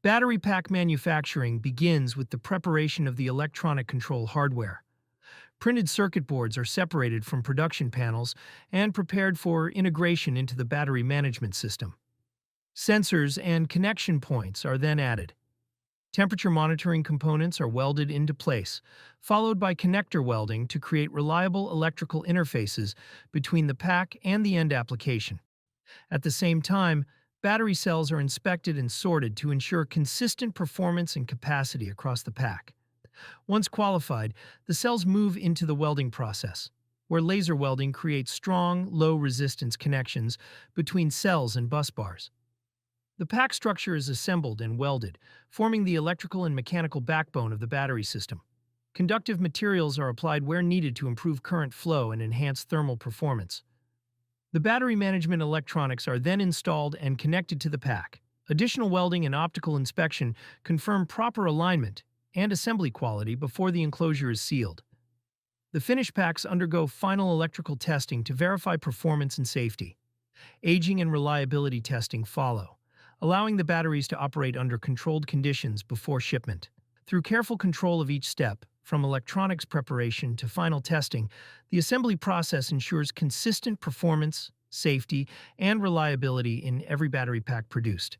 Battery pack manufacturing begins with the preparation of the electronic control hardware. Printed circuit boards are separated from production panels and prepared for integration into the battery management system. Sensors and connection points are then added. Temperature monitoring components are welded into place, followed by connector welding to create reliable electrical interfaces between the pack and the end application. At the same time, battery cells are inspected and sorted to ensure consistent performance and capacity across the pack. Once qualified, the cells move into the welding process, where laser welding creates strong, low-resistance connections between cells and bus bars. The pack structure is assembled and welded, forming the electrical and mechanical backbone of the battery system. Conductive materials are applied where needed to improve current flow and enhance thermal performance. The battery management electronics are then installed and connected to the pack. Additional welding and optical inspection confirm proper alignment and assembly quality before the enclosure is sealed. The finished packs undergo final electrical testing to verify performance and safety. Aging and reliability testing follow, allowing the batteries to operate under controlled conditions before shipment. Through careful control of each step, from electronics preparation to final testing, the assembly process ensures consistent performance, safety, and reliability in every battery pack produced.